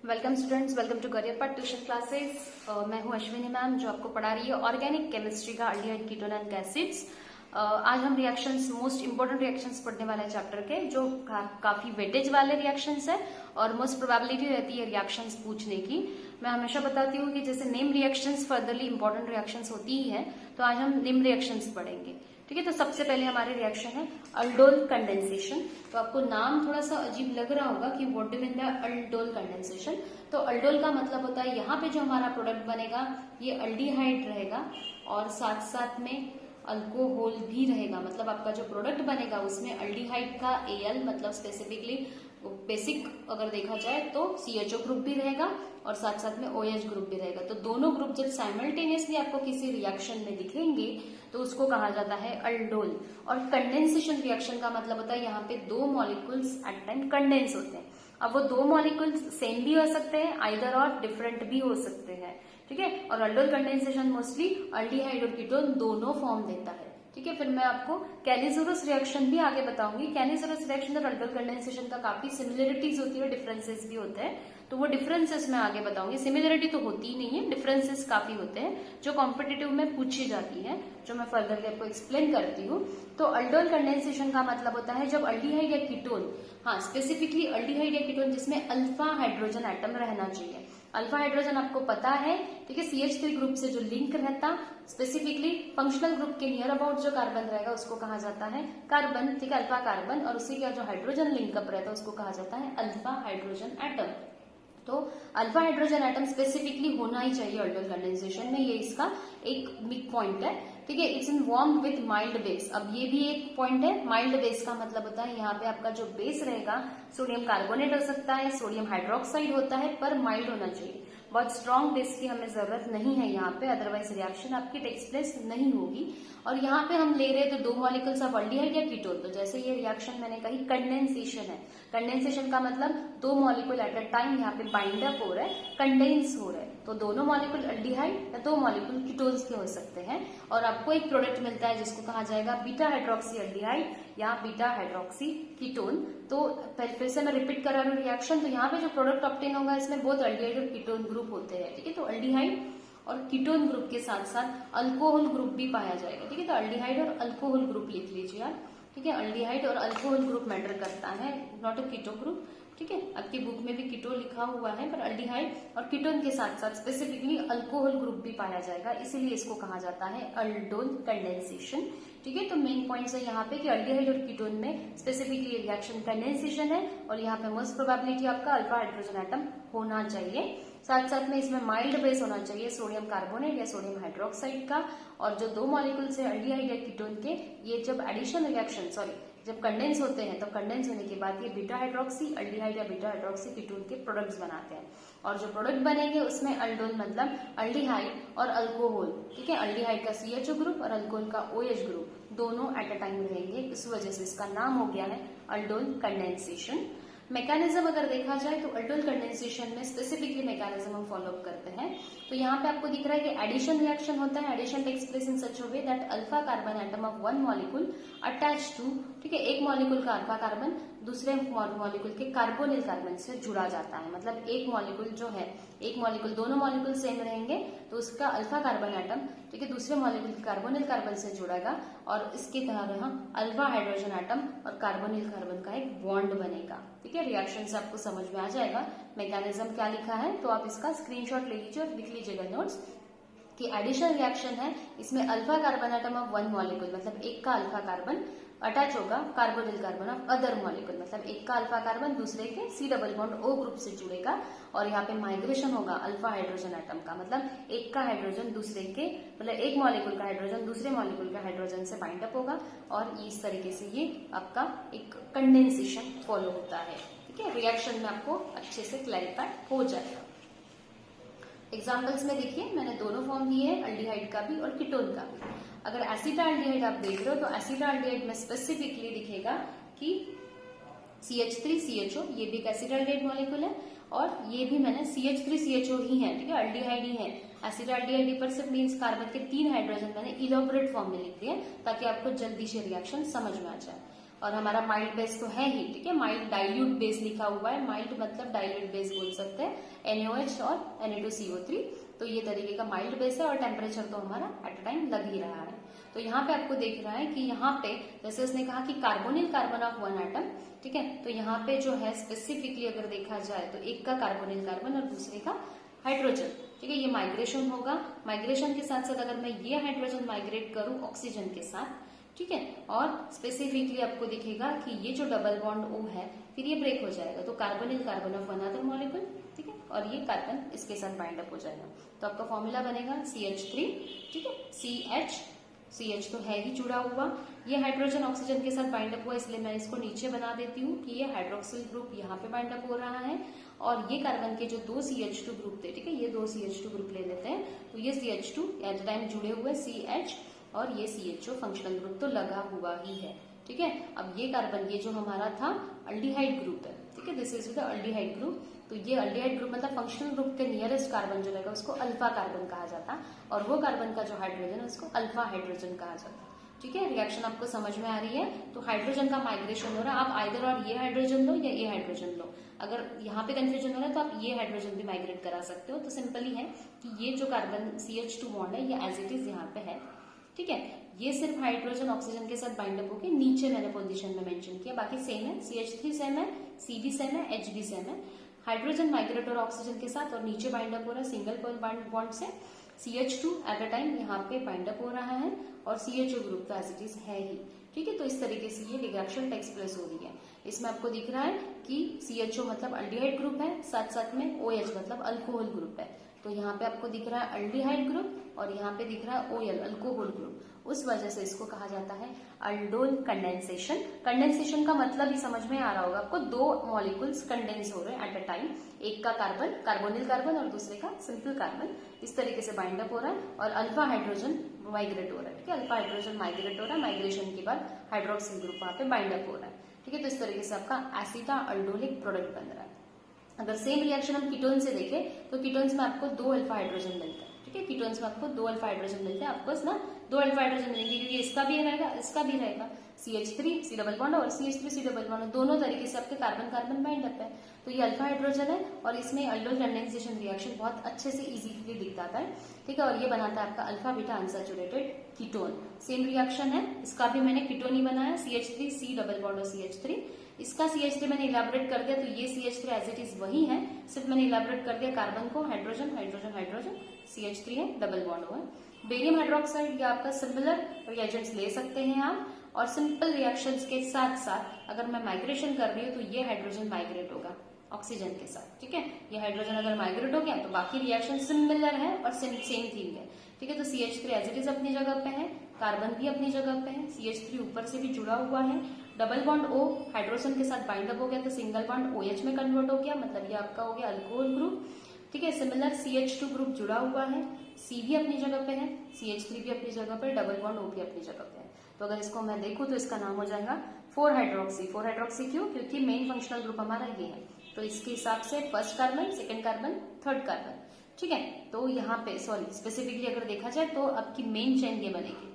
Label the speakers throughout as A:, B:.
A: Welcome students, welcome to career part tuition classes. मैं हूं Ashwini ma'am जो आपको पढ़ा रही है ऑर्गेनिक केमिस्ट्री का अल्डिहाइड कीटोन एंड एसिड्स। आज हम रिएक्शंस, मोस्ट इंपोर्टेंट रिएक्शंस पढ़ने वाले हैं चैप्टर के, जो काफी वेटेज वाले रिएक्शंस है और मोस्ट प्रोबेबिलिटी रहती है रिएक्शंस पूछने की। मैं हमेशा बताती हूँ कि जैसे name reactions furtherly important reactions होती ही है, तो आज हम नेम रिएक्शंस पढ़ेंगे। ठीक है, तो सबसे पहले हमारे रिएक्शन है अल्डोल कंडेंसेशन। तो आपको नाम थोड़ा सा अजीब लग रहा होगा कि what do mean by aldol condensation. तो अल्डोल का मतलब होता है यहाँ पे जो हमारा प्रोडक्ट बनेगा ये अल्डिहाइड रहेगा और साथ साथ में अल्कोहल भी रहेगा। मतलब आपका जो प्रोडक्ट बनेगा उसमें अल्डिहाइड का एल मतलब स्पेसिफिकली बेसिक अगर देखा जाए तो CHO ग्रुप भी रहेगा और साथ साथ में OH ग्रुप भी रहेगा। तो दोनों ग्रुप जब साइमल्टेनियसली आपको किसी रिएक्शन में दिखेंगे तो उसको कहा जाता है अल्डोल। और कंडेंसेशन रिएक्शन का मतलब होता है यहाँ पे दो मॉलिक्यूल्स एट टाइम कंडेंस होते हैं। अब वो दो मॉलिक्यूल्स सेम भी हो सकते हैं आइदर और डिफरेंट भी हो सकते हैं। ठीक है, और अल्डोल कंडेंसेशन मोस्टली अल्डिहाइड और कीटोन दोनों फॉर्म देता है। ठीक है, फिर मैं आपको कैलिजोरस रिएक्शन भी आगे बताऊंगी। कैलिजोरस रिएक्शन और अल्डोल कंडेंसेशन का काफी सिमिलरिटीज होती है, डिफरेंसेस भी होते हैं, तो वो डिफरेंसेस मैं आगे बताऊंगी। सिमिलरिटी तो होती ही नहीं है, डिफरेंसेस काफी होते हैं जो कॉम्पिटिटिव में पूछी जाती है, जो मैं फर्दर आपको एक्सप्लेन करती हूँ। तो अल्डोल कंडेंसेशन का मतलब होता है जब अल्डिहाइड या कीटोन, हाँ स्पेसिफिकली अल्डिहाइड या कीटोन जिसमें अल्फा हाइड्रोजन एटम रहना चाहिए। अल्फा हाइड्रोजन आपको पता है, ठीक है, CH3 ग्रुप से जो लिंक रहता, स्पेसिफिकली फंक्शनल ग्रुप के नियर अबाउट जो कार्बन रहेगा उसको कहा जाता है कार्बन। ठीक है, अल्फा कार्बन, और उसी का जो हाइड्रोजन लिंकअप रहता है उसको कहा जाता है अल्फा हाइड्रोजन एटम। तो अल्फा हाइड्रोजन एटम स्पेसिफिकली होना ही चाहिए अल्डोल कंडेंसेशन में, ये इसका एक बिग पॉइंट है। ठीक है, it's in warm with mild base. अब ये भी एक पॉइंट है, माइल्ड बेस का मतलब होता है यहाँ पे आपका जो बेस रहेगा सोडियम कार्बोनेट हो सकता है, सोडियम हाइड्रोक्साइड होता है, पर माइल्ड होना चाहिए। बहुत स्ट्रॉन्ग बेस की हमें जरूरत नहीं है यहाँ पे, अदरवाइज रिएक्शन आपकी टेक्स प्लेस नहीं होगी। और यहाँ पे हम ले रहे हैं तो दो मॉलिक्यूल्स ऑफ अल्डिहाइड या कीटोन। तो जैसे ये रिएक्शन मैंने कही कंडेंसेशन है, कंडेंसेशन का मतलब दो मॉलिक्यूल एट अ टाइम यहाँ पे बाइंड अप हो रहा है, कंडेंस हो रहा है। तो दोनों मॉलिक्यूल अल्डिहाइड या दो मॉलिक्यूल कीटोन्स के हो सकते हैं और आपको एक प्रोडक्ट मिलता है जिसको कहा जाएगा बीटा हाइड्रोक्सी अल्डिहाइड या बीटा हाइड्रोक्सी कीटोन। तो फिर से मैं रिपीट करा रही हूँ रिएक्शन। तो यहाँ पे जो प्रोडक्ट ऑब्टेन होगा इसमें बहुत अल्डिहाइड और कीटोन ग्रुप होते हैं। ठीक है, तो अल्डिहाइड और कीटोन ग्रुप के साथ साथ अल्कोहल ग्रुप भी पाया जाएगा। ठीक है, तो अल्डिहाइड और अल्कोहल ग्रुप लिख लीजिए आप। ठीक है, अल्डिहाइड और अल्कोहल ग्रुप मैटर करता है, नॉट अ कीटो ग्रुप। ठीक है, आपकी बुक में भी कीटो लिखा हुआ है, पर अल्डिहाइड और कीटोन के साथ साथ स्पेसिफिकली अल्कोहल ग्रुप भी पाया जाएगा, इसीलिए इसको कहा जाता है अल्डोल कंडेंसेशन। ठीक है, तो मेन पॉइंट्स है यहाँ पे कि अल्डिहाइड और कीटोन में स्पेसिफिकली रिएक्शन कंडेंसेशन है और यहाँ पे मोस्ट प्रोबेबिलिटी आपका अल्फा हाइड्रोजन एटम होना चाहिए। साथ साथ में इसमें माइल्ड बेस होना चाहिए सोडियम कार्बोनेट या सोडियम हाइड्रोक्साइड का। और जो दो मॉलिक्यूल्स है अल्डिहाइड या कीटोन के, ये जब एडिशन रिएक्शन जब कंडेंस होते हैं तो कंडेंस होने के बाद ये बीटा हाइड्रोक्सी अल्डिहाइड या बीटा हाइड्रोक्सी कीटोन के प्रोडक्ट्स बनाते हैं। और जो प्रोडक्ट बनेंगे उसमें अल्डोल मतलब अल्डिहाइड और अल्कोहल। ठीक है, अल्डिहाइड का CHO ग्रुप और अल्कोहल का OH ग्रुप दोनों एट अ टाइम रहेंगे, इस वजह से इसका नाम हो गया है अल्डोल कंडेंसेशन। मैकेनिज्म अगर देखा जाए तो अल्डोल कंडेंसेशन में स्पेसिफिकली मैकेनिज्म हम फॉलो अप करते हैं। तो यहाँ पे आपको दिख रहा है कि एडिशन रिएक्शन होता है। Addition takes place in such a way that alpha carbon atom of one molecule attach to, ठीक है, एक मॉलिक्यूल का अल्फा कार्बन दूसरे मॉलिक्यूल के कार्बोनिल कार्बन से जुड़ा जाता है। मतलब एक मॉलिक्यूल जो है, एक मॉलिक्यूल, दोनों मॉलिक्यूल सेम रहेंगे तो उसका अल्फा कार्बन एटम, ठीक है, दूसरे मॉलिक्यूल के कार्बोनिल कार्बन से जुड़ेगा और इसके तरह अल्फा हाइड्रोजन एटम और कार्बोनिल कार्बन का एक बॉन्ड बनेगा। ठीक है, रिएक्शन से आपको समझ में आ जाएगा मैकेनिज्म क्या लिखा है, तो आप इसका स्क्रीनशॉट ले लीजिए और लिख लीजिएगा नोट्स कि एडिशन रिएक्शन है, इसमें alpha carbon atom of one molecule मतलब एक का अल्फा कार्बन अटैच होगा carbonyl carbon of other molecule, मतलब एक का अल्फा कार्बन दूसरे के C double bond O group से जुड़ेगा और यहाँ पे माइग्रेशन होगा अल्फा हाइड्रोजन एटम का, मतलब एक का हाइड्रोजन दूसरे के, मतलब एक मॉलिक्यूल का हाइड्रोजन दूसरे मॉलिक्यूल के हाइड्रोजन से बाइंड अप होगा और इस तरीके से ये आपका एक कंडेंसेशन फॉलो होता है। ठीक है, रिएक्शन में आपको अच्छे से क्लैरिफाई हो जाएगा। एग्जाम्पल्स में देखिए मैंने दोनों फॉर्म दिए हैं, अल्डिहाइड का भी और कीटोन का भी। अगर एसिटाल्डिहाइड आप देख रहे हो तो एसिटाल्डिहाइड में स्पेसिफिकली दिखेगा कि CH3CHO, ये भी एक एसिटाल्डिहाइड मॉलिक्यूल है और ये भी मैंने CH3CHO ही है। ठीक है, अल्डिहाइड ही है। एसिटाल्डिहाइड रिपल्सिव मींस कार्बन के 3 हाइड्रोजन मैंने इलॉबरेट फॉर्म में लिख दिए ताकि आपको जल्दी से रिएक्शन समझ में आ जाए। और हमारा माइल्ड बेस तो है ही, ठीक है। माइल्ड डाइल्यूट बेस लिखा हुआ है, माइल्ड मतलब डाइल्यूट बेस बोल सकते हैं, NaOH और Na2CO3। तो ये तरीके का माइल्ड बेस है और टेम्परेचर तो हमारा एट अ टाइम लग ही रहा है। तो यहाँ पे आपको देख रहा है कि यहाँ पे जैसे उसने कहा कि carbonyl carbon of one atom, ठीक है। तो यहाँ पे जो है स्पेसिफिकली अगर देखा जाए तो एक का कार्बोनिल कार्बन और दूसरे का हाइड्रोजन, ठीक है। ये माइग्रेशन होगा, माइग्रेशन के साथ साथ अगर मैं ये हाइड्रोजन माइग्रेट करूं ऑक्सीजन के साथ, ठीक है, और स्पेसिफिकली आपको दिखेगा कि ये जो डबल बॉन्ड O है फिर ये ब्रेक हो जाएगा, तो carbonyl carbon of one other molecule, ठीक है, और ये कार्बन इसके साथ बाइंड अप हो जाएगा। तो आपका फॉर्मूला बनेगा CH3, ठीक है। CH तो है ही जुड़ा हुआ, ये हाइड्रोजन ऑक्सीजन के साथ बाइंड अप हुआ, इसलिए मैं इसको नीचे बना देती हूँ कि ये हाइड्रोक्सिल ग्रुप यहाँ पे बाइंड अप हो रहा है, और ये कार्बन के जो दो CH2 ग्रुप थे, ठीक है, ये दो CH2 ग्रुप ले लेते हैं, तो ये CH2 एट टाइम जुड़े हुए CH और ये CHO फंक्शनल ग्रुप तो लगा हुआ ही है, ठीक है। अब ये कार्बन ये जो हमारा था अल्डिहाइड ग्रुप है, ठीक है, this is the aldehyde group. तो ये अल्डिहाइड ग्रुप मतलब फंक्शनल ग्रुप के नियरेस्ट कार्बन जो रहेगा उसको अल्फा कार्बन कहा जाता, और वो कार्बन का जो हाइड्रोजन है उसको अल्फा हाइड्रोजन कहा जाता, ठीक है। रिएक्शन आपको समझ में आ रही है। तो हाइड्रोजन का माइग्रेशन हो रहा है, आप आइदर और ये हाइड्रोजन लो या ये हाइड्रोजन लो। अगर यहाँ पे कंफ्यूजन हो रहा है तो आप ये हाइड्रोजन भी माइग्रेट करा सकते हो। तो सिंपली है कि ये जो कार्बन CH2 बॉन्ड है ये एज इट इज यहाँ पे है, ठीक है। ये सिर्फ हाइड्रोजन ऑक्सीजन के साथ बाइंड अप होके नीचे मैंने पोजीशन में मेंशन किया, बाकी सेम है, CH3 सेम है, C भी सेम है, H भी सेम है। हाइड्रोजन माइग्रेट और ऑक्सीजन के साथ और नीचे बाइंड अप हो रहा है सिंगल बॉन्ड से, CH2 एट अ टाइम यहाँ पे बाइंड अप हो रहा है, और CHO ग्रुप तो एज इट इज है ही, ठीक है। तो इस तरीके से ये रिएक्शन टेक्स प्लेस हो रही है। इसमें आपको दिख रहा है कि CHO मतलब अल्डिहाइड ग्रुप है, साथ साथ में OH मतलब अल्कोहल ग्रुप है। तो यहाँ पे आपको दिख रहा है अल्डिहाइड ग्रुप और यहाँ पे दिख रहा है OL अल्कोहल ग्रुप, उस वजह से इसको कहा जाता है अल्डोल कंडेंसेशन। कंडेंसेशन का मतलब ही समझ में आ रहा होगा आपको, दो मॉलिक्यूल्स कंडेंस हो रहे हैं एट अ टाइम, एक का कार्बन कार्बोनिल कार्बन और दूसरे का सिंपल कार्बन, इस तरीके से बाइंड अप हो रहा है और अल्फा हाइड्रोजन माइग्रेट हो रहा है, ठीक है। अल्फा हाइड्रोजन माइग्रेट हो रहा है, माइग्रेशन के बाद हाइड्रोक्सिल ग्रुप वहां पे बाइंड अप हो रहा है, ठीक है। तो इस तरीके से आपका एसिटा अल्डोलिक प्रोडक्ट बन रहा है। अगर सेम रिएक्शन हम कीटोन से देखें तो कीटोन्स में आपको दो अल्फा हाइड्रोजन मिलता है, ठीक है। कीटोन्स में आपको दो अल्फा हाइड्रोजन मिलते हैं, आपको ना दो अल्फा हाइड्रोजन मिलेंगे क्योंकि इसका भी रहेगा इसका भी रहेगा, CH3 C डबल बॉन्ड और CH3 C डबल बॉन्ड, दोनों तरीके से आपके कार्बन कार्बन बाइंड अप है। तो ये अल्फा हाइड्रोजन है और इसमें अल्डोल कंडेंसेशन रिएक्शन बहुत अच्छे से इजीली दिख जाता है, ठीक है। और ये बनाता है आपका alpha beta unsaturated ketone. Same reaction है, इसका भी मैंने कीटोन ही बनाया, CH3 C डबल बॉन्ड और CH3, इसका CH3 मैंने इलेबोरेट कर दिया, तो ये CH3 एज इट इज वही है, सिर्फ मैंने इलेबोरेट कर दिया कार्बन को, हाइड्रोजन हाइड्रोजन हाइड्रोजन, CH3 है, डबल बॉन्ड हुआ है। बेरियम हाइड्रोक्साइड या आपका सिमिलर रिएजेंट्स ले सकते हैं आप, और सिंपल रिएक्शंस के साथ साथ अगर मैं माइग्रेशन कर रही हूँ तो ये हाइड्रोजन माइग्रेट होगा ऑक्सीजन के साथ, ठीक है। ये हाइड्रोजन अगर माइग्रेट हो गया तो बाकी रिएक्शन सिमिलर है और सेम थीम है, ठीक है। तो CH3 एज इट इज अपनी जगह पे है, कार्बन भी अपनी जगह पे है, CH3 ऊपर से भी जुड़ा हुआ है, डबल बॉन्ड O हाइड्रोजन के साथ बाइंड अप हो गया तो सिंगल बॉन्ड OH में कन्वर्ट हो गया, मतलब ये आपका हो गया अल्कोहल ग्रुप, ठीक है। सिमिलर CH2 ग्रुप जुड़ा हुआ है, C भी अपनी जगह पे है, CH3 भी अपनी जगह पे, डबल बॉन्ड O भी अपनी जगह पे है। तो अगर इसको मैं देखूं तो इसका नाम हो जाएगा 4 हाइड्रोक्सी। 4 हाइड्रोक्सी क्यों? क्योंकि मेन फंक्शनल ग्रुप हमारा ये है, तो इसके हिसाब से first carbon, second carbon, third carbon, ठीक है। तो यहाँ पे सॉरी स्पेसिफिकली अगर देखा जाए तो आपकी मेन चेन ये बनेगी,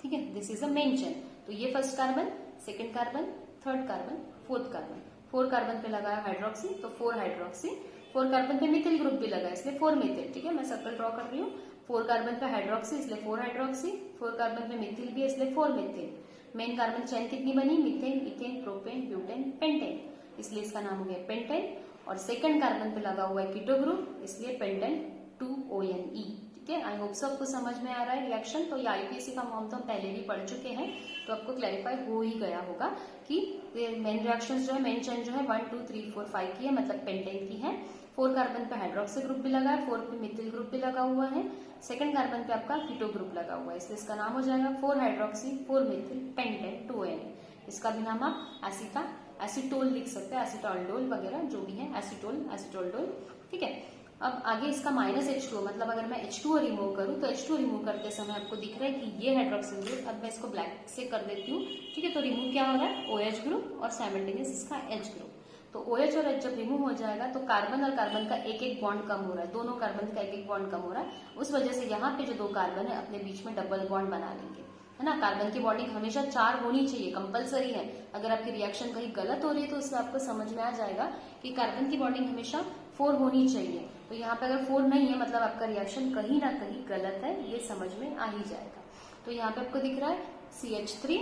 A: ठीक है, this is a main chain. तो ये first carbon, second carbon, third carbon, fourth carbon, 4 carbon पे लगाया हाइड्रोक्सी तो 4 हाइड्रोक्सी, 4 कार्बन पे मिथिल ग्रुप भी लगा इसलिए 4 मिथिल, ठीक है। मैं सर्कल ड्रॉ कर रही हूँ, 4 कार्बन पे हाइड्रोक्सी इसलिए 4 हाइड्रोक्सी, 4 कार्बन पे मिथिल भी इसलिए 4 मिथिल। मेन कार्बन चेन कितनी बनी? Methane, ethane, propane, butane, pentane, इसलिए इसका नाम हो गया पेंटेन। और सेकंड कार्बन पे लगा हुआ है कीटो ग्रुप इसलिए पेंटेन 2ONe, ठीक है। आई होप आपको समझ में आ रहा है रिएक्शन। तो ये IUPAC का फॉर्म तो हम पहले भी पढ़ चुके हैं, तो आपको क्लैरिफाई हो ही गया होगा कि मेन रिएक्शंस जो है, मेन चेन जो है 1 2 3 4 5 की है, मतलब पेंटेन की है। 4 कार्बन पे हाइड्रोक्सी ग्रुप भी लगा है, 4 पे मिथिल ग्रुप भी लगा हुआ है, सेकंड कार्बन पे आपका कीटो ग्रुप लगा हुआ है, इसलिए इसका नाम हो जाएगा 4 हाइड्रोक्सी 4 मिथिल पेंटेन 2Na। इसका भी नाम आप एसीटोल लिख सकते हैं, एसीटोल्डोल वगैरह जो भी है, एसीटोल्डोल, ठीक है। अब आगे इसका -H2O, मतलब अगर मैं H2O रिमूव करूं तो H2O रिमूव करते समय आपको दिख रहा है कि ये हाइड्रोक्सिल ग्रुप, अब मैं इसको ब्लैक से कर देती हूँ, ठीक है। तो रिमूव क्या हो रहा है? OH ग्रुप और साइमल्टेनियस इसका H ग्रुप। तो OH और H जब रिमूव हो जाएगा तो कार्बन और कार्बन का एक एक बॉन्ड कम हो रहा है, दोनों कार्बन का एक एक बॉन्ड कम हो रहा है, उस वजह से यहाँ पे जो दो कार्बन है अपने बीच में डबल बॉन्ड बना लेंगे, है ना। कार्बन की बॉन्डिंग हमेशा 4 होनी चाहिए, कंपलसरी है। अगर आपकी रिएक्शन कहीं गलत हो रही है तो उसमें आपको समझ में आ जाएगा कि कार्बन की बॉन्डिंग हमेशा 4 होनी चाहिए। तो यहाँ पे अगर 4 नहीं है मतलब आपका रिएक्शन कहीं ना कहीं गलत है, ये समझ में आ ही जाएगा। तो यहाँ पे आपको दिख रहा है CH3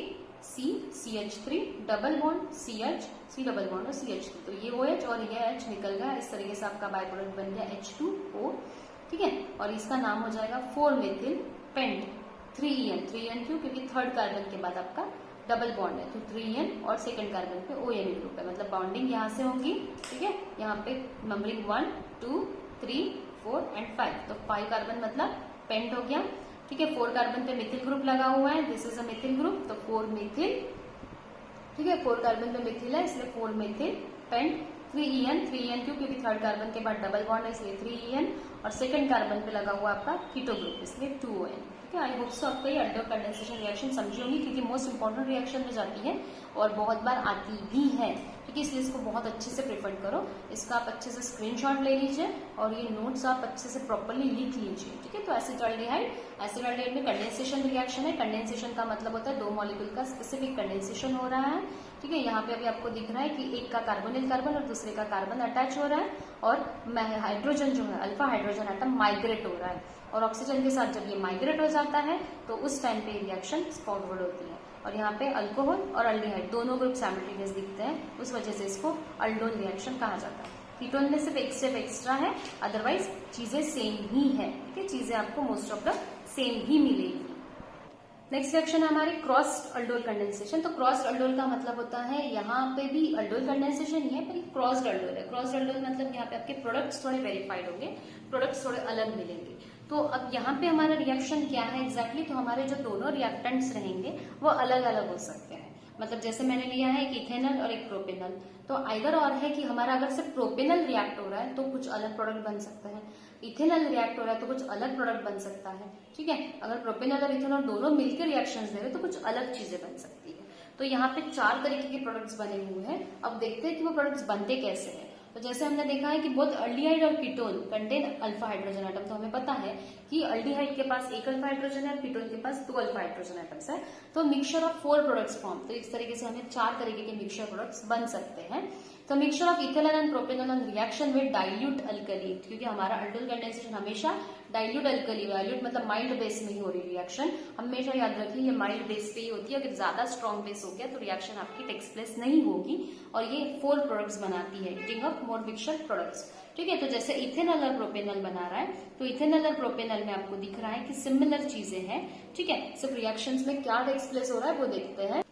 A: CH3 double bond CH C double bond और CH3, तो ये OH और ये H निकल गया। इस तरीके से आपका बाय प्रोडक्ट बन गया H2O, ठीक है। और इसका नाम हो जाएगा 4-मेथिल पेंट 3En। 3En क्यों? क्योंकि थर्ड कार्बन के बाद आपका डबल बॉन्ड है, तो 3En और सेकंड कार्बन पे ON ग्रुप है, मतलब बॉन्डिंग यहाँ से होगी, ठीक है। यहाँ पे नंबरिंग 1 2 3 4 एंड 5, तो 5 कार्बन मतलब पेंट हो गया, ठीक है। 4 कार्बन पे मिथिल ग्रुप लगा हुआ है, this is a methyl group, तो 4 मिथिल, ठीक है। 4 कार्बन पे मिथिल है इसलिए 4 मिथिल पेंट 3En। 3En क्यों? क्योंकि थर्ड कार्बन के बाद डबल बॉन्ड है इसलिए 3En, और सेकंड कार्बन पे लगा हुआ आपका कीटो ग्रुप इसलिए 2ON, ठीक है। आई होप सो आपको ये अल्डो कंडेंसेशन रिएक्शन समझी होगी, क्योंकि मोस्ट इंपॉर्टेंट रिएक्शन में जाती है और बहुत बार आती भी है, ठीक है। इसलिए इसको बहुत अच्छे से प्रिफर करो, इसका आप अच्छे से स्क्रीनशॉट ले लीजिए और ये नोट्स आप अच्छे से प्रॉपर्ली लिख लीजिए, ठीक है। तो एसिटाल्डिहाइड, एसिटाल्डिहाइड में कंडेंसेशन रिएक्शन है। कंडेंसेशन का मतलब होता है 2 मॉलिक्यूल का स्पेसिफिक कंडेंसेशन हो रहा है, ठीक है। यहाँ पे अभी आपको दिख रहा है कि एक का कार्बोनिल कार्बन और दूसरे का कार्बन अटैच हो रहा है, और हाइड्रोजन जो है अल्फा हाइड्रोजन एटम माइग्रेट हो रहा है, और ऑक्सीजन के साथ जब ये माइग्रेट हो जाता है तो उस टाइम पे रिएक्शन फॉरवर्ड होती है। और यहाँ पे अल्कोहल और अल्डिहाइड दोनों ग्रुप साइमल्टेनियस दिखते हैं, उस वजह से इसको अल्डोन रिएक्शन कहा जाता है। कीटोन में सिर्फ एक स्टेप एक्स्ट्रा है, अदरवाइज चीजें सेम ही है, ठीक है। चीजें आपको मोस्ट ऑफ द सेम ही मिलेगी। नेक्स्ट रिएक्शन है हमारी क्रॉस्ड अल्डोल कंडेंसेशन। तो क्रॉस्ड अल्डोल का मतलब होता है, यहाँ पे भी अल्डोल कंडेंसेशन ही है पर क्रॉस्ड अल्डोल है। क्रॉस्ड अल्डोल मतलब यहाँ पे आपके प्रोडक्ट्स थोड़े वेरीफाइड होंगे, प्रोडक्ट्स थोड़े अलग मिलेंगे। तो अब यहाँ पे हमारा रिएक्शन क्या है एग्जैक्टली, तो हमारे जो दोनों रिएक्टेंट्स रहेंगे वो अलग अलग हो सकते हैं। मतलब जैसे मैंने लिया है एक इथेनॉल और एक प्रोपेनॉल, तो आइदर और है कि हमारा अगर सिर्फ प्रोपेनॉल रिएक्ट हो रहा है तो कुछ अलग प्रोडक्ट बन सकता है, इथेनॉल रिएक्ट हो रहा है तो कुछ अलग प्रोडक्ट बन सकता है, ठीक है। अगर प्रोपेनॉल और इथेनॉल दोनों मिलकर रिएक्शंस दे रहे हैं तो कुछ अलग चीजें बन सकती है। तो यहाँ पे 4 तरीके के प्रोडक्ट्स बने हुए हैं। अब देखते हैं कि वो प्रोडक्ट्स बनते कैसे हैं। तो जैसे हमने देखा है कि बोथ अल्डिहाइड और ketone contain alpha hydrogen atom, तो हमें पता है कि अल्डिहाइड के पास 1 अल्फा हाइड्रोजन है और कीटोन के पास 2 अल्फा हाइड्रोजन एटम्स है, तो मिक्सचर ऑफ 4 प्रोडक्ट्स फॉर्म। तो इस तरीके से हमें 4 तरीके के मिक्सचर प्रोडक्ट्स बन सकते हैं। तो mixture of ethanol and propanol on reaction with dilute alkali, क्योंकि हमारा अल्डोल कंडेंसेशन हमेशा डाइल्यूट अल्कली, डाइल्यूट मतलब माइल्ड बेस में ही हो रही रिएक्शन, हमेशा याद रखिए ये माइल्ड बेस पे ही होती है। अगर ज्यादा स्ट्रॉन्ग बेस हो गया तो रिएक्शन आपकी टेक्स प्लेस नहीं होगी, और ये 4 प्रोडक्ट्स बनाती है, eating of more mixture products, ठीक है। तो जैसे इथेनॉल और प्रोपेनॉल बना रहा है, तो इथेनॉल और प्रोपेनॉल में आपको दिख रहा है कि सिमिलर चीजें हैं, ठीक है। सिर्फ रिएक्शंस में क्या टेक्स प्लेस हो रहा है वो देखते हैं,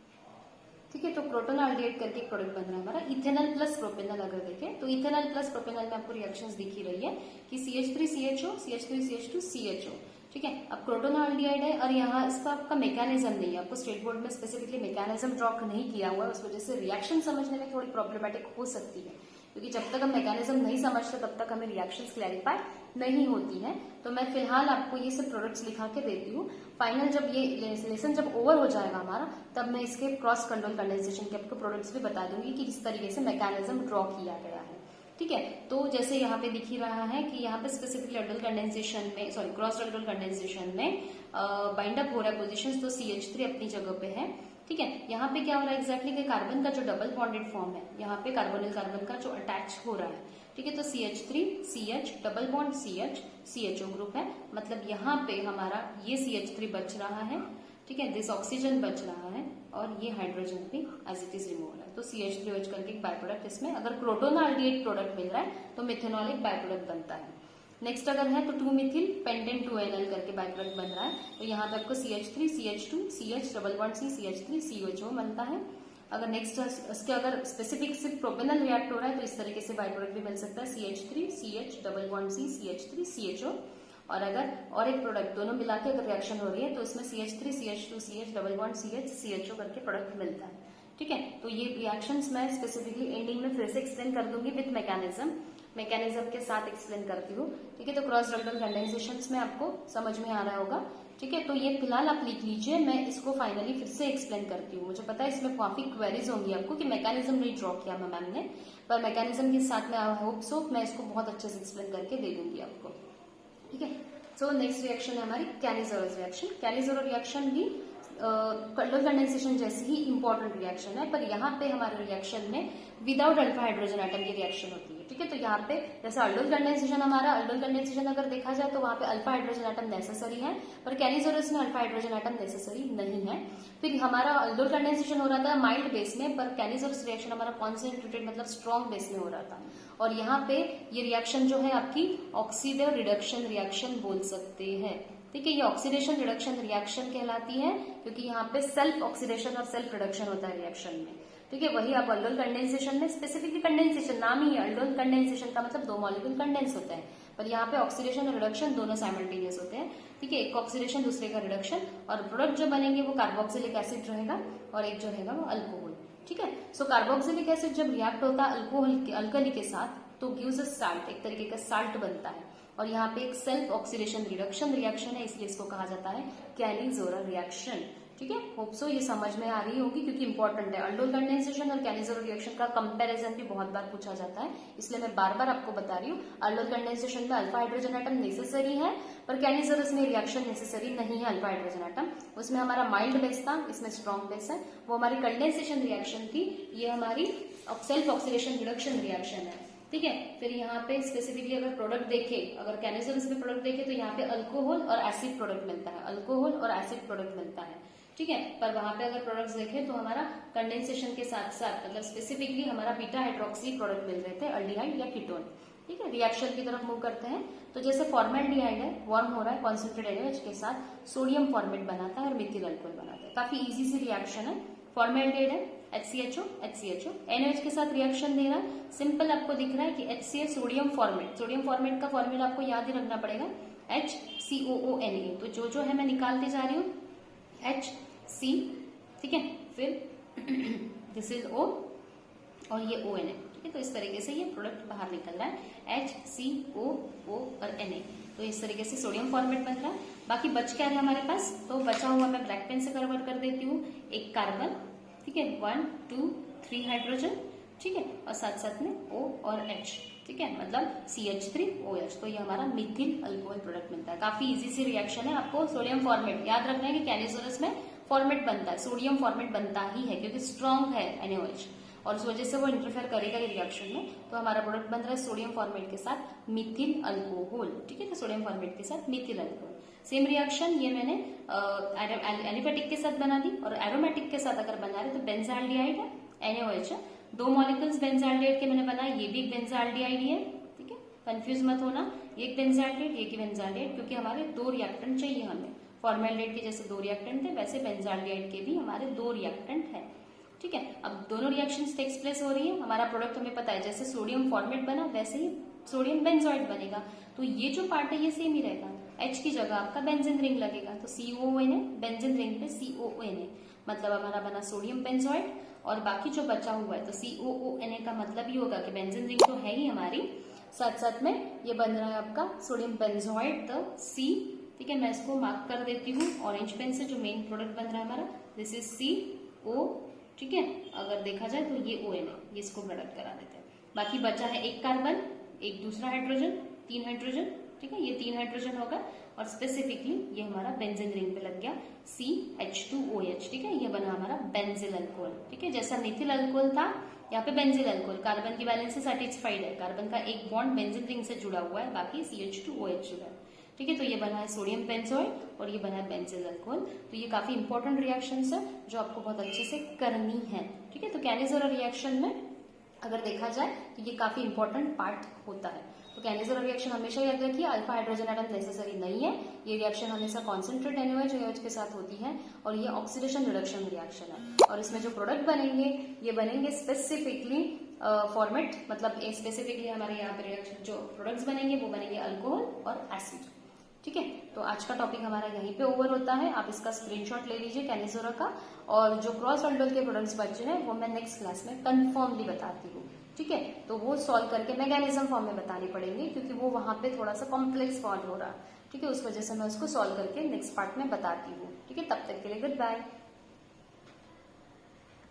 A: ठीक है। तो प्रोटोनॉल्डिहाइड करके एक प्रोडक्ट बन रहा है हमारा इथेनॉल प्लस प्रोपेनॉल। अगर देखें तो इथेनॉल प्लस प्रोपेनॉल में आपको रिएक्शंस दिख ही रही है कि CH3CHO CH3CH2CHO, ठीक है। अब प्रोटोनॉल्डिहाइड है और यहाँ इसका आपका मैकेनिज्म नहीं है, आपको स्टेट बोर्ड में स्पेसिफिकली मैकेनिज्म ड्रॉ नहीं किया हुआ है, उस वजह से रिएक्शन समझने में थोड़ी प्रॉब्लमेटिक हो सकती है, क्योंकि जब तक हम मैकेनिज्म नहीं समझते तब तक हमें रिएक्शंस क्लैरिफाई नहीं होती है। तो मैं फिलहाल आपको ये सब प्रोडक्ट्स लिखा के देती हूँ। फाइनल जब ये लेसन जब ओवर हो जाएगा हमारा, तब मैं इसके क्रॉस कंट्रोल कंडेंसेशन के आपको प्रोडक्ट्स भी बता दूंगी कि किस तरीके से मैकेनिज्म ड्रॉ किया गया है, ठीक है। तो जैसे यहाँ पे दिख ही रहा है कि यहाँ पे स्पेसिफिकली अल्डोल कंडेंसेशन में, सॉरी क्रॉस अल्डोल कंडेंसेशन में बाइंड अप हो रहा है पोजीशंस, तो CH3 अपनी जगह पे है, ठीक है। यहाँ पे क्या हो रहा है एग्जैक्टली कि कार्बन का जो डबल बॉन्डेड फॉर्म है, यहाँ पे कार्बोनिल कार्बन का जो अटैच हो रहा है, ठीक है। तो CH3 CH double bond CH CHO group है, मतलब यहाँ पे हमारा ये CH3 बच रहा है, ठीक है। दिस ऑक्सीजन बच रहा है और ये हाइड्रोजन भी एज इट इज रिमूव है, तो CH3 बच करके एक बाय प्रोडक्ट, इसमें अगर प्रोटोनॉल्डिहाइड प्रोडक्ट मिल रहा है तो मिथेनॉल एक बाय प्रोडक्ट बनता है। नेक्स्ट अगर है तो 2 मिथिल पेंटेन 2NL करके बाय प्रोडक्ट बन रहा है, तो यहाँ पे आपको CH3 CH2 CH double bond C CH3 CHO बनता है। अगर नेक्स्ट इसके अगर स्पेसिफिक सिर्फ प्रोपेनॉल रिएक्ट हो रहा है तो इस तरीके से बाय प्रोडक्ट भी मिल सकता है, CH3 CH double bond C CH3 CHO। और अगर और एक प्रोडक्ट दोनों मिला के अगर रिएक्शन हो रही है तो इसमें CH3 CH2 CH double bond CH CHO करके प्रोडक्ट मिलता है, ठीक है। तो ये रिएक्शंस मैं स्पेसिफिकली एंडिंग में फिर से एक्सप्लेन कर दूंगी विद मैकेनिज्म के साथ एक्सप्लेन करती हूँ, ठीक है। तो क्रॉस अल्डोल कंडेंसेशंस में आपको समझ में आ रहा होगा, ठीक है। तो ये फिलहाल आप लिख लीजिए, मैं इसको फाइनली फिर से एक्सप्लेन करती हूँ। मुझे पता है इसमें काफी क्वेरीज होंगी आपको कि मैकेनिज्म नहीं ड्रॉ किया मैम ने, पर मैकेनिज्म के साथ में आई होप सो मैं इसको बहुत अच्छे से एक्सप्लेन करके दे दूंगी आपको, ठीक है। सो नेक्स्ट रिएक्शन है हमारी कैनिज़ेरो रिएक्शन। कैनिज़ेरो रिएक्शन भी अल्डोल कंडेंसेशन जैसी ही इंपॉर्टेंट रिएक्शन है, पर यहाँ पे हमारे रिएक्शन में विदाउट अल्फा हाइड्रोजन एटम की रिएक्शन होती है। ठीक है, तो यहाँ पे जैसे अल्डोल कंडेंसेशन हमारा, अल्डोल कंडेंसेशन अगर देखा जाए तो वहाँ पे अल्फा हाइड्रोजन एटम नेसेसरी है, पर कैनिजोरस में अल्फा हाइड्रोजन एटम नेसेसरी नहीं है। फिर हमारा अल्डोल कंडेंसेशन हो रहा था माइल्ड बेस में, पर कैनिजोरस रिएक्शन हमारा कॉन्सेंट्रेटेड मतलब स्ट्रॉन्ग बेस में हो रहा था। और यहाँ पे ये रिएक्शन जो है आपकी ऑक्सीडेटिव रिडक्शन रिएक्शन बोल सकते हैं। ठीक है, ये ऑक्सीडेशन रिडक्शन रिएक्शन कहलाती है, क्योंकि यहाँ पे सेल्फ ऑक्सीडेशन और सेल्फ रिडक्शन होता है रिएक्शन में। ठीक है, वही आप अल्डोल कंडेंसेशन में स्पेसिफिकली कंडेंसेशन नाम ही है, अल्डोल कंडेंसेशन का मतलब 2 मॉलिक्यूल कंडेंस होते हैं, पर यहाँ पे ऑक्सीडेशन और रिडक्शन दोनों साइमल्टेनियस होते हैं। ठीक है, एक ऑक्सीडेशन दूसरे का रिडक्शन, और प्रोडक्ट जो बनेंगे वो कार्बोक्सिलिक एसिड रहेगा और एक जो रहेगा वो अल्कोहल। ठीक है, सो कार्बोक्सिलिक एसिड जब रिएक्ट होता है अल्कोहल के साथ तो गिव्स अ साल्ट, एक तरीके का साल्ट बनता है। और यहाँ पे एक सेल्फ ऑक्सीडेशन रिडक्शन रिएक्शन है, इसलिए इसको कहा जाता है कैनिजोरल रिएक्शन। ठीक है, होप सो ये समझ में आ रही होगी, क्योंकि इंपॉर्टेंट है। अल्डोल कंडेंसेशन और कैनिजोरल रिएक्शन का कंपैरिजन भी बहुत बार पूछा जाता है, इसलिए मैं बार बार आपको बता रही हूँ। अल्डोल कंडेंसेशन में अल्फा हाइड्रोजन एटम नेसेसरी है, पर कैनिजोरस में रिएक्शन नेसेसरी नहीं है अल्फा हाइड्रोजन एटम। उसमें हमारा माइल्ड बेस था, इसमें स्ट्रॉन्ग बेस है। वो हमारी कंडेंसेशन रिएक्शन थी, ये हमारी सेल्फ ऑक्सीडेशन रिडक्शन रिएक्शन है। ठीक है, फिर यहाँ पे स्पेसिफिकली अगर प्रोडक्ट देखे, अगर कैनिजोरस में प्रोडक्ट देखे तो यहाँ पे अल्कोहल और एसिड प्रोडक्ट मिलता है, अल्कोहल और एसिड प्रोडक्ट मिलता है। ठीक है, पर वहां पे अगर प्रोडक्ट्स देखें तो हमारा कंडेंसेशन के साथ साथ मतलब स्पेसिफिकली हमारा बीटा हाइड्रोक्सी प्रोडक्ट मिल रहे थे, अल्डिहाइड या कीटोन। ठीक है, रिएक्शन की तरफ मूव करते हैं तो जैसे फॉर्मेल्डिहाइड है, फॉर्म हो रहा है कॉन्सेंट्रेटेड NaOH के साथ, सोडियम फॉर्मेट बनाता है और मिथिल अल्कोहल बनाता है। काफी इजी सी रिएक्शन है। फॉर्मेल्डिहाइड है, HCHO HCHO NaOH के साथ रिएक्शन दे रहा है। सिंपल आपको दिख रहा है कि HCl सोडियम फॉर्मेट का फॉर्मूला आपको याद ही रखना पड़ेगा, HCOONA। तो जो है मैं निकालते जा रही हूँ, HC, ठीक है, फिर दिस इज O और ये ONA। ठीक है, तो इस तरीके से ये प्रोडक्ट बाहर निकल रहा है, HCOO और Na। तो इस तरीके से सोडियम फॉर्मेट बन रहा है। बाकी बच क्या है हमारे पास, तो बचा हुआ मैं ब्लैक पेन से कन्वर्ट कर देती हूँ, एक कार्बन, ठीक है, 1 2 3 हाइड्रोजन, ठीक है, और साथ साथ में O और H। ठीक है, मतलब CH3OH। तो ये हमारा मिथिल अल्कोहल प्रोडक्ट मिलता है। काफी इजी सी रिएक्शन है। आपको सोडियम फॉर्मेट याद रखना है कि कैनिजोरस में फॉर्मेट बनता है, सोडियम फॉर्मेट बनता ही है, क्योंकि स्ट्रॉन्ग है NaOH और उस वजह से वो इंटरफेयर करेगा ये रिएक्शन में। तो हमारा प्रोडक्ट बन रहा है सोडियम फॉर्मेट के साथ मिथिल अल्कोहल। ठीक है, तो सोडियम फॉर्मेट के साथ मिथिल अल्कोहल। सेम रिएक्शन ये मैंने एलिफेटिक के साथ बना दी, और एरोमेटिक के साथ अगर बना रहे तो बेंजाल्डिहाइड है, NaOH है, 2 मॉलिक्यूल्स बेंजाल्डिहाइड के मैंने बनाए, ये भी एक बेंजाल्डिहाइड ही है। ठीक है, कंफ्यूज मत होना, एक बेंजाल्डिहाइड एक ही बेंजाल्डिहाइड, क्योंकि हमारे 2 रिएक्टेंट चाहिए हमें। फॉर्मेल्डिहाइड के जैसे 2 रिएक्टेंट थे, वैसे बेंजाल्डिहाइड के भी हमारे 2 रिएक्टेंट है। ठीक है, अब दोनों रिएक्शंस टेक्स प्लेस हो रही है। हमारा प्रोडक्ट हमें पता है, जैसे सोडियम फॉर्मेट बना वैसे ही सोडियम बेंजोइड बनेगा। तो ये जो पार्ट है ये सेम ही रहेगा, H की जगह आपका बेंजीन रिंग लगेगा, तो COONA, बेंजीन रिंग पे COONA, मतलब हमारा बना सोडियम बेंजोइड। और बाकी जो बचा हुआ है तो COONA का मतलब ये होगा कि बेंजीन रिंग तो है ही हमारी, साथ साथ में ये बन रहा है आपका सोडियम बेंजोइड, तो C। ठीक है, मैं इसको मार्क कर देती हूँ ऑरेंज पेन से, जो मेन प्रोडक्ट बन रहा है हमारा, दिस इज CO। ठीक है, अगर देखा जाए तो ये ONA, ये इसको प्रोडक्ट करा देते हैं। बाकी बचा है एक कार्बन, एक दूसरा हाइड्रोजन, 3 हाइड्रोजन। ठीक है, ये 3 हाइड्रोजन होगा, और स्पेसिफिकली ये हमारा बेंजीन रिंग पे लग गया CH2OH। ठीक है, ये बना हमारा बेंजिल अल्कोहल। ठीक है, जैसा मिथिल अल्कोहल था, यहाँ पे बेंजिल अल्कोहल, कार्बन की वैलेंस से सेटिस्फाइड है, कार्बन का एक बॉन्ड बेंजीन रिंग से जुड़ा हुआ है, बाकी CH2OH जुड़ा है। ठीक है, तो ये बना है सोडियम बेंजोइड और ये बना है बेंजिल अल्कोहल। तो ये काफी इंपॉर्टेंट रिएक्शंस है जो आपको बहुत अच्छे से करनी है। ठीक है, तो कैनिजोरल रिएक्शन में अगर देखा जाए तो ये काफी इंपॉर्टेंट पार्ट होता है। तो कैनिजोरल रिएक्शन हमेशा याद रखिए, अल्फा हाइड्रोजन एटम नेसेसरी नहीं है। ये रिएक्शन हमेशा कॉन्सेंट्रेट NaOH के साथ होती है, और ये ऑक्सीडेशन रिडक्शन रिएक्शन है। और इसमें जो प्रोडक्ट बनेंगे ये बनेंगे स्पेसिफिकली फॉर्मेट, मतलब स्पेसिफिकली हमारे यहाँ पे रिएक्शन जो प्रोडक्ट्स बनेंगे वो बनेंगे अल्कोहल और एसिड। ठीक है, तो आज का टॉपिक हमारा यहीं पे ओवर होता है। आप इसका स्क्रीनशॉट ले लीजिए कैनिजोरा का, और जो क्रॉस अल्डोल के प्रोडक्ट्स बचे हैं वो मैं नेक्स्ट क्लास में कंफर्मली बताती हूँ। ठीक है, तो वो सॉल्व करके मैकेनिज्म फॉर्म में बतानी पड़ेंगे, क्योंकि वो वहां पे थोड़ा सा कॉम्प्लेक्स फॉर्म हो रहा है। ठीक है, उस वजह से मैं उसको सॉल्व करके नेक्स्ट पार्ट में बताती हूँ। ठीक है, तब तक के लिए गुड बाय।